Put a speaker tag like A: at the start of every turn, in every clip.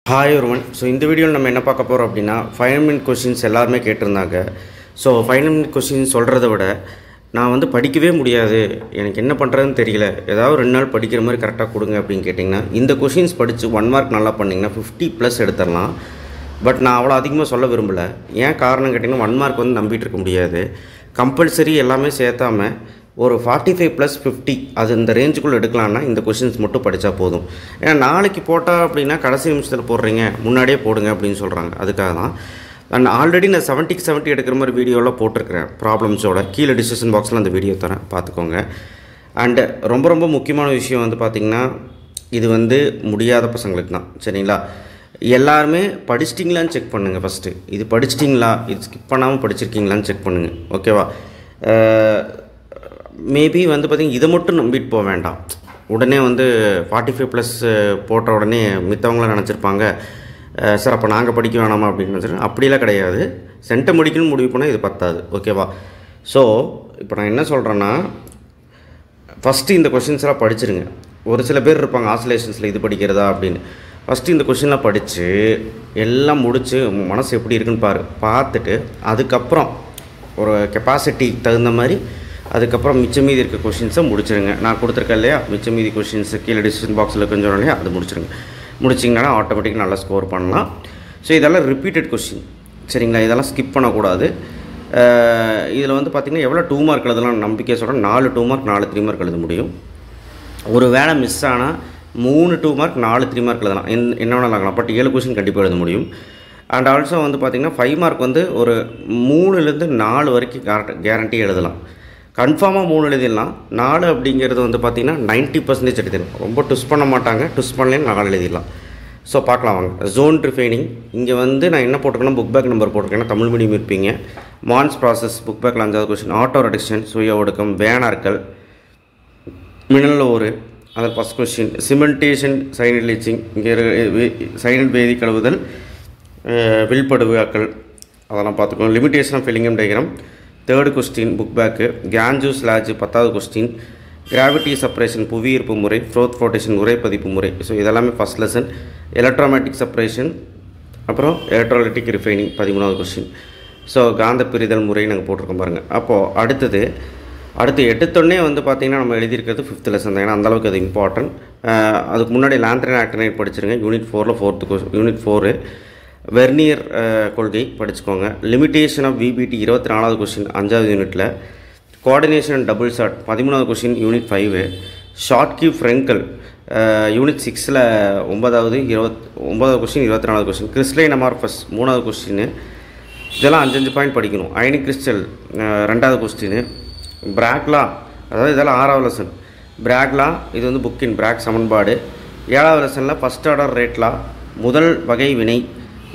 A: Hi ஒருவன். So இந்த வீடியோவில் நம்ம என்ன பார்க்க போகிறோம் அப்படின்னா, 5 மினிட் கொஷின்ஸ் எல்லாருமே கேட்டிருந்தாங்க. ஸோ 5 மினிட் கொஷின்ஸ் சொல்கிறத விட நான் வந்து படிக்கவே முடியாது, எனக்கு என்ன பண்ணுறதுன்னு தெரியல, ஏதாவது 2 நாள் படிக்கிற மாதிரி கரெக்டாக கொடுங்க அப்படின்னு கேட்டிங்கன்னா, இந்த கொஷின்ஸ் படித்து 1 மார்க் நல்லா பண்ணிங்கன்னா 50+ எடுத்துடலாம். பட் நான் அவ்வளோ அதிகமாக சொல்ல விரும்பலை. ஏன் காரணம் கேட்டிங்கன்னா, 1 மார்க் வந்து நம்பிட்டு இருக்க முடியாது. கம்பல்சரி எல்லாமே சேர்த்தாமல் ஒரு 45+50 அது இந்த ரேஞ்சுக்குள்ளே எடுக்கலான்னா இந்த கொஷின்ஸ் மட்டும் படித்தா போதும். ஏன்னா நாளைக்கு போட்டால் அப்படின்னா கடைசி நிமிஷத்தில் போடுறீங்க, முன்னாடியே போடுங்க அப்படின்னு சொல்கிறாங்க. அதுக்காக தான் நான் ஆல்ரெடி 70க்கு 70 எடுக்கிற மாதிரி வீடியோலாம் போட்டிருக்கிறேன் ப்ராப்ளம்ஸோட. கீழே டிஸ்கிரிப்ஷன் பாக்ஸில் அந்த வீடியோ தரேன், பார்த்துக்கோங்க. அண்டு ரொம்ப ரொம்ப முக்கியமான விஷயம் வந்து பார்த்திங்கன்னா, இது வந்து முடியாத பசங்களுக்கு தான், சரிங்களா? எல்லாருமே படிச்சிட்டிங்களான்னு செக் பண்ணுங்கள் ஃபஸ்ட்டு. இது படிச்சிட்டிங்களா, இது ஸ்கிப் பண்ணாமல் படிச்சிருக்கீங்களான்னு செக் பண்ணுங்கள், ஓகேவா? மேபி வந்து பார்த்திங்கன்னா இதை மட்டும் நம்பிட்டு போக வேண்டாம். உடனே வந்து 45+ போட்ட உடனே மித்தவங்களாம் நினச்சிருப்பாங்க, சார் அப்போ நாங்கள் படிக்க வேணாமா அப்படின்னு நினச்சிருக்கேன். அப்படிலாம் கிடையாது. சென்டம் முடிக்கணும்னு முடிவு பண்ணால் இது பத்தாது, ஓகேவா? ஸோ இப்போ நான் என்ன சொல்கிறேன்னா, ஃபஸ்ட்டு இந்த கொஷின்ஸ்லாம் படிச்சிருங்க. ஒரு சில பேர் இருப்பாங்க ஆசிலேஷன்ஸில் இது படிக்கிறதா அப்படின்னு. ஃபஸ்ட்டு இந்த கொஷின்லாம் படித்து எல்லாம் முடித்து மனசு எப்படி இருக்குன்னு பார்த்துட்டு அதுக்கப்புறம் ஒரு கெப்பாசிட்டி தகுந்த மாதிரி அதுக்கப்புறம் மிச்சம் மீதி இருக்க கொஷின்ஸை முடிச்சிருங்க. நான் கொடுத்துருக்கேன் இல்லையா, மிச்சம் மீதி கொஷின்ஸு கீழே டிஸ்கிரிப்ஷன் பாக்ஸில் கொஞ்சம் இல்லையா, அது முடிச்சிருங்க. முடிச்சிங்கன்னா ஆட்டோமேட்டிக்காக நல்லா ஸ்கோர் பண்ணலாம். ஸோ இதெல்லாம் ரிப்பீட்டட் கொஷின், சரிங்களா? இதெல்லாம் ஸ்கிப் பண்ணக்கூடாது. இதில் வந்து பார்த்திங்கன்னா எவ்வளோ 2 மார்க் எழுதலாம் நம்பிக்கை சொல்கிறேன். 4 2 மார்க் 4 3 மார்க் எழுத முடியும். ஒரு வேளை மிஸ் ஆனால் 3 2 மார்க் 4 3 மார்க் எழுதலாம், என்ன வேணாலும் ஆகலாம். பட் 7 கொஷின் கண்டிப்பாக எழுத முடியும். அண்ட் ஆல்சோ வந்து பார்த்திங்கன்னா 5 மார்க் வந்து ஒரு 3லேருந்து 4 வரைக்கும் கேரண்டி எழுதலாம். கன்ஃபார்மாக 3 எழுதிடலாம். 4 அப்படிங்கிறது வந்து பார்த்திங்கன்னா 90% எடுத்துடலாம். ரொம்ப ட்விஸ்ட் பண்ண மாட்டாங்க, ட்விஸ்ட் பண்ணலேன்னு 4 எழுதிடலாம். ஸோ பார்க்கலாம் வாங்க. ஜோன் ரிஃபைனிங் இங்கே வந்து நான் என்ன போட்டிருக்கேன்னா, புக் பேக் நம்பர் போட்டிருக்கேன்னா தமிழ் மீடியம் இருப்பீங்க. மான்ஸ் ப்ராசஸ் புக் பேக்கில் 5வது கொஸ்டின். ஆட்டோ ரெடக்ஷன் சுய ஒடுக்கம் வேணார்கள் மினரல் ஓரு அதில் first question. Cementation cyanide leaching இங்கே சைனட் வேதி கழுவுதல் வில்படுவாக்கள் அதெல்லாம் பார்த்துக்கோங்க. லிமிட்டேஷன் ஆஃப் ஃபில்லிங்கம் diagram 3rd question book back. Gangue slag 10வது கொஸ்டின். கிராவிட்டி செப்பரேஷன் புவியீர்ப்பு முறை. ஃப்ரோத் ஃப்ளோட்டேஷன் உரைப்பதிப்பு முறை. ஸோ இதெல்லாமே ஃபஸ்ட் லெசன். எலக்ட்ரோமேட்டிக் செப்பரேஷன் அப்புறம் எலக்ட்ரோலைட்டிக் ரிஃபைனிங் 13வது கொஸ்டின். ஸோ காந்த பிரிதல் முறை நாங்கள் போட்டிருக்கோம் பாருங்கள். அப்போது அடுத்து எடுத்தோடனே வந்து பார்த்திங்கன்னா நம்ம எழுதியிருக்கிறது 5th லெசன் தான், ஏன்னா அந்தளவுக்கு அது இம்பார்ட்டன்ட். அதுக்கு முன்னாடி லாண்ட்ரைன் ஆக்டினைட் படிச்சிருங்க. யூனிட் 4ல் 4th 4 வெர்னியர் கொள்கை படிச்சுக்கோங்க. லிமிட்டேஷன் ஆஃப் விபிடி 24வது கொஸ்டின் 5வது யூனிட்டில். கோஆர்டினேஷன் அண்ட் டபுள் ஷாட் 13வது question unit 5. Schottky Frenkel unit 6ல் 9வது கொஸ்டின் 24வது கொஸ்டின். கிறிஸ்டலைன் அமார்ஃபஸ் 3வது கொஸ்டின். இதெல்லாம் 5 பாயிண்ட் படிக்கணும். அயனிக் கிறிஸ்டல் 2வது கொஸ்டின். பிராக்லா அதாவது இதெல்லாம் 6வது லெசன். பிராக்லா இது வந்து புக்கின் பிராக் சமன்பாடு. 7வது லெசனில் ஃபஸ்ட் ஆர்டர் ரேட்லா முதல் வகை வினை.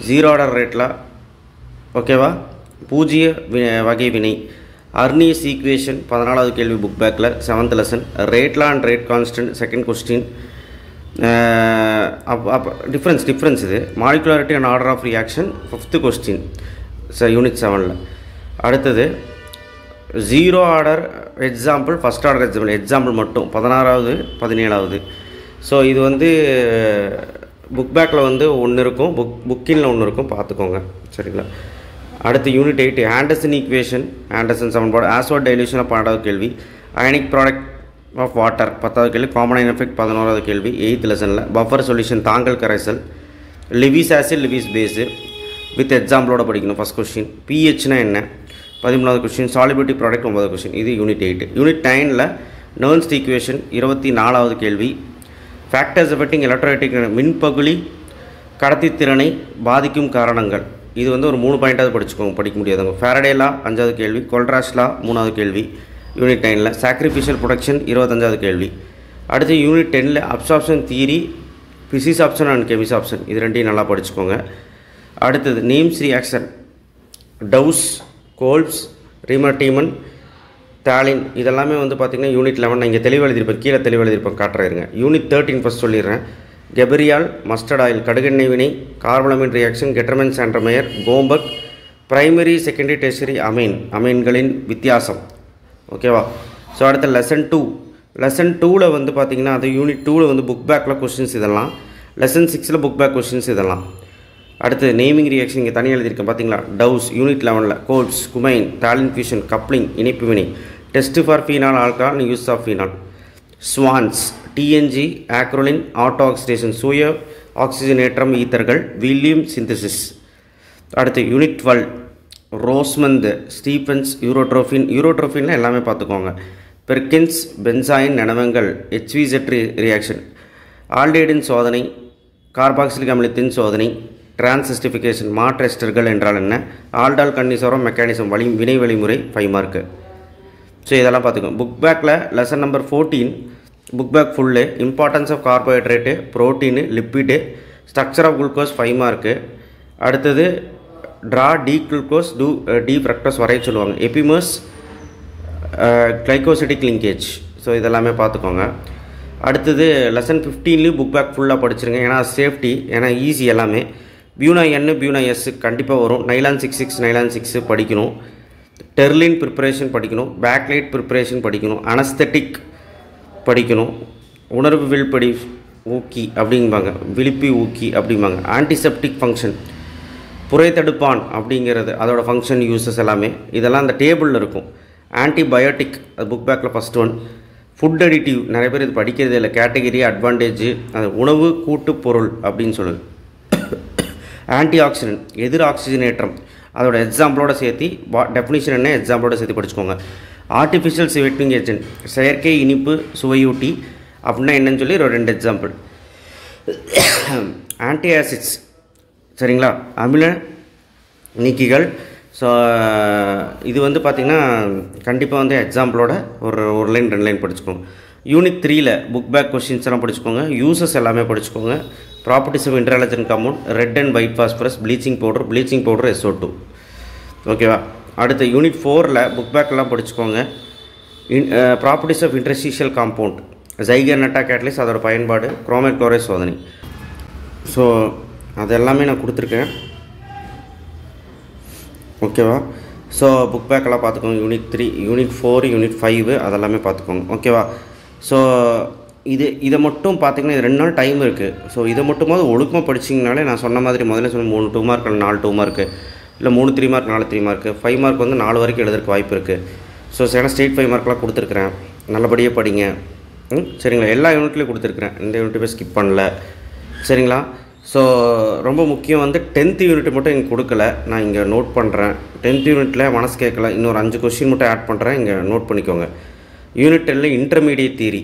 A: 0 ஆர்டர் ரேட்லா, ஓகேவா, பூஜ்ஜிய வகை வினை. அர்னியஸ் ஈக்குவேஷன் 14வது கேள்வி புக் பேக்கில் 7th lesson. Rate law and rate constant 2nd question. Difference இது. Molecularity and order of reaction 5th question unit 7ல். அடுத்தது 0 order example first order example மட்டும் 16வது 17வது. ஸோ இது வந்து புக் பேக்கில் வந்து ஒன்று இருக்கும், புக்கினில் ஒன்று இருக்கும், பார்த்துக்கோங்க, சரிங்களா? அடுத்து யூனிட் 8 ஆண்டர்சன் ஈக்குவேஷன் ஆண்டர்சன் சமன்பாடு. ஆஸ்வாட் டைல்யூஷன் 12வது கேள்வி. அயனிக் ப்ராடக்ட் ஆஃப் வாட்டர் 10வது கேள்வி. காமன் எஃபெக்ட் 11வது கேள்வி 8th லெசனில். பஃபர் சொல்யூஷன் தாங்கல் கரைசல். Lewis acid Lewis base with எக்ஸாம்பிளோட படிக்கணும். First question. பிஹெச்னா என்ன 13வது கொஸ்டின். சாலிபிலிட்டி ப்ராடக்ட் 9வது கொஸ்டின். இது யூனிட் 8. யூனிட் 9ல் நர்ன்ஸ் ஈக்குவேஷன் 24வது கேள்வி. ஃபேக்டர்ஸ் எஃபெக்டிங் எலக்ட்ரோலைட்டிக் மின்பகுளி கடத்தித்திறனை பாதிக்கும் காரணங்கள். இது வந்து ஒரு 3 பாயிண்ட்டாவது படிக்க முடியாதுங்க. ஃபேரடேலா 5வது கேள்வி. கொல்ராஷ்லா 3வது கேள்வி யூனிட் 9ல். சாக்ரிஃபிஷியல் ப்ரொடக்ஷன் 25வது கேள்வி. அடுத்து யூனிட் 10ல் adsorption theory physisorption and chemisorption இது ரெண்டையும் நல்லா படிச்சுக்கோங்க. அடுத்தது நேம்ஸ் ரியாக்ஷன் டவுஸ் கோல்ப்ஸ் ரிமர்டீமன் தாலின் இதெல்லாமே வந்து பார்த்திங்கன்னா யூனிட் 11 இங்கே தெளிவு எழுதியிருப்பேன், கீழே தெளிவு எழுதியிருப்பேன், காட்டுறாருங்க. யூனிட் 13 ஃபஸ்ட் சொல்லிடுறேன். கெபரியால் மஸ்டர்ட் ஆயில் கடுகெண்ணெய் வினை. கார்பனமின் ரியாக்ஷன் கெட்டர்மென் சாண்ட்ரமேயர் கோம்பக். பிரைமரி செகண்டரி டெர்ஷரி அமீன்களின் வித்தியாசம், ஓகேவா? ஸோ அடுத்த லெசன் 2 வந்து பார்த்திங்கன்னா அது யூனிட் 2ல் வந்து புக் பேக்கில் கொஸ்டின்ஸ் இதெல்லாம். லெசன் 6ல் புக் பேக் கொஷின்ஸ் இதெல்லாம். அடுத்து நேமிங் ரியாக்ஷன் இங்கே தனியாக எழுதியிருக்கேன் பார்த்தீங்களா. டவுஸ் யூனிட் 11ல் கோல்ஸ், குமைன், டாலின் ஃபியூஷன், கப்ளிங், இணைப்பு வினை, test for phenol alcohol, use of phenol, ஸ்வான்ஸ், டிஎன்ஜி, ஆக்ரோலின், ஆட்டோ ஆக்சிடேஷன், சுய ஆக்சிஜனேற்றம் ஈத்தர்கள், வில்லியம் சிந்தசிஸ். அடுத்து யூனிட் 12 ரோஸ்மந்த், ஸ்டீஃபன்ஸ், யூரோட்ரோஃபின்ல எல்லாமே பார்த்துக்கோங்க. பெர்கின்ஸ், பென்சாயின் நனவங்கள், HVZ ரியாக்ஷன், ஆல்டிஹைடின் சோதனை, கார்பாக்சிலிக் அமிலத்தின் சோதனை, டிரான்சிஸ்டிஃபிகேஷன், மாற்று எஸ்டர்கள் என்றால் என்ன, ஆல்டால் கன்னிசோரம் மெக்கானிசம் வினை வழிமுறை 5 மார்க்கு. ஸோ இதெல்லாம் பார்த்துக்கோங்க. புக் பேக்கில் lesson number 14 book back full importance of carbohydrate, protein, lipid, structure of glucose 5 mark. அடுத்தது draw D glucose D fructose வரைய சொல்லுவாங்க. எபிமர்ஸ், கிளைகோசிட்டிக் லிங்கேஜ். ஸோ இதெல்லாமே பார்த்துக்கோங்க. அடுத்தது லெசன் 15லேயும் புக் பேக் ஃபுல்லாக படிச்சிருங்க. ஏன்னா சேஃப்டி, ஏன்னா ஈஸி எல்லாமே. பியூனா N, பியூனா S கண்டிப்பாக வரும். நைலான் 66, நைலான் 6 படிக்கணும். டெர்லின் ப்ரிப்பரேஷன் படிக்கணும். பேக்லைட் ப்ரிப்பரேஷன் படிக்கணும். அனஸ்தட்டிக் படிக்கணும். உணர்வு வில்படி ஊக்கி அப்படிம்பாங்க, விழிப்பி ஊக்கி அப்படிம்பாங்க. ஆன்டிசெப்டிக் ஃபங்க்ஷன், புரைத்தடுப்பான் அப்படிங்கிறது அதோட ஃபங்க்ஷன் யூசஸ் எல்லாமே இதெல்லாம் அந்த டேபிளில் இருக்கும். ஆன்டிபயோட்டிக் அது புக் பேக்கில் ஃபஸ்ட் ஒன். ஃபுட் அடிட்டிவ் நிறைய பேர் இது படிக்கிறதே இல்லை. கேட்டகிரி, அட்வான்டேஜ், அது உணவு கூட்டு பொருள் அப்படின்னு சொல்லுது. ஆன்டி ஆக்சிடென்ட் எதிர் ஆக்சிஜனேற்றம் அதோட எக்ஸாம்பிளோட சேர்த்து டெஃபினிஷன் என்ன எக்ஸாம்பிளோட சேர்த்து படிச்சுக்கோங்க. ஆர்டிஃபிஷியல் ஸ்வீட்னிங் ஏஜென்ட் செயற்கை இனிப்பு சுவையூட்டி அப்படின்னா என்னன்னு சொல்லி ஒரு 2 எக்ஸாம்பிள். ஆன்டி ஆசிட்ஸ் சரிங்களா, அமில நீக்கிகள். ஸோ இது வந்து பார்த்திங்கன்னா கண்டிப்பாக வந்து எக்ஸாம்பிளோட ஒரு லைன் 2 லைன் படிச்சுக்கோங்க. யூனிட் 3ல் புக் பேக் கொஷின்ஸ் எல்லாம் படிச்சுக்கோங்க. யூசஸ் எல்லாமே படிச்சுக்கோங்க. Properties of interhalogen compound, red and white phosphorus, bleaching powder SO2. ஓகேவா. அடுத்து யூனிட் 4ல் புக் பேக்கெல்லாம் படிச்சுக்கோங்க. Properties of interstitial compound, Ziegler Natta catalyst அதோட பயன்பாடு, குரோமேட் குளோரைட் சோதனை. ஸோ அது எல்லாமே நான் கொடுத்துருக்கேன். ஓகேவா. ஸோ புக் பேக்கெல்லாம் பார்த்துக்கோங்க. யூனிட் 3, யூனிட் 4, யூனிட் 5 அதெல்லாமே பார்த்துக்கோங்க. ஓகேவா. ஸோ இதை மட்டும் பார்த்திங்கன்னா இது 2 நாள் டைம் இருக்குது. ஸோ இதை மட்டுமாவது ஒழுக்கமாக படிச்சிங்கனாலே நான் சொன்ன மாதிரி முதல்ல சொன்ன 3 2 மார்க் இல்லை 4 2 மார்க்கு இல்லை 3 3 மார்க் 4 3 மார்க்கு 5 மார்க் வந்து 4 வரைக்கும் எழுதுறதுக்கு வாய்ப்பு இருக்குது. ஸோ ஏன்னா ஸ்டேட் 5 மார்க்லாம் கொடுத்துருக்குறேன். நல்லபடியாக படிங்க. சரிங்களா. எல்லா யூனிட்லேயும் கொடுத்துருக்குறேன். இந்த யூனிட்டுமே ஸ்கிப் பண்ணல. சரிங்களா. ஸோ ரொம்ப முக்கியம் வந்து 10th யூனிட் மட்டும் இங்கே கொடுக்கல. நான் இங்கே நோட் பண்ணுறேன். 10th யூனிட்டில் மனசு கேட்கல, இன்னொரு 5 கொஸ்டின் மட்டும் ஆட் பண்ணுறேன். இங்கே நோட் பண்ணிக்கோங்க. யூனிட் 10ல் இன்டர்மீடியட் தியரி.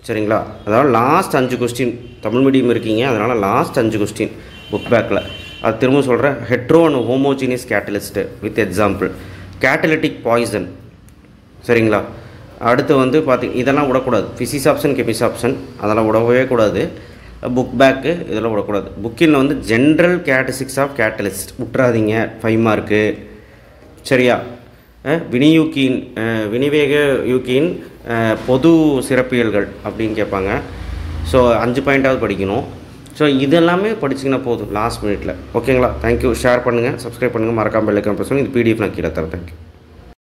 A: சரிங்களா. அதாவது லாஸ்ட் 5 கொஸ்டின். தமிழ் மீடியம் இருக்கீங்க, அதனால் லாஸ்ட் 5 கொஸ்டின் புக் பேக்கில். அது திரும்ப சொல்கிறேன். Hetero and homogeneous catalyst with example, catalytic poison. சரிங்களா. அடுத்து வந்து இதெல்லாம் விடக்கூடாது. ஃபிசிக்ஸ் ஆப்ஷன், கெமிஸ்ட்ரி ஆப்ஷன் அதெல்லாம் விடவே கூடாது. புக் பேக்கு இதெல்லாம் விடக்கூடாது. புக்கில் வந்து ஜென்ரல் கேரக்டரிஸ்டிக்ஸ் ஆஃப் கேட்டலிஸ்ட் விட்றாதீங்க, 5 மார்க்கு. சரியா. வினிவேக யூக்கியின் பொது சிறப்பியல்கள் அப்படின்னு கேட்பாங்க. ஸோ 5 பாயிண்ட்டாவது படிக்கணும். ஸோ இதெல்லாமே படிச்சிங்கன்னா போதும் லாஸ்ட் மினிட்ல. ஓகேங்களா. தேங்க்யூ. ஷேர் பண்ணுங்கள், சப்ஸ்கிரைப் பண்ணுங்கள், மறக்காமல் பெல் ஐகான் ப்ரெஸ் பண்ணுங்கள். இது PDF நான் கீழே தரேன். தேங்க்யூ.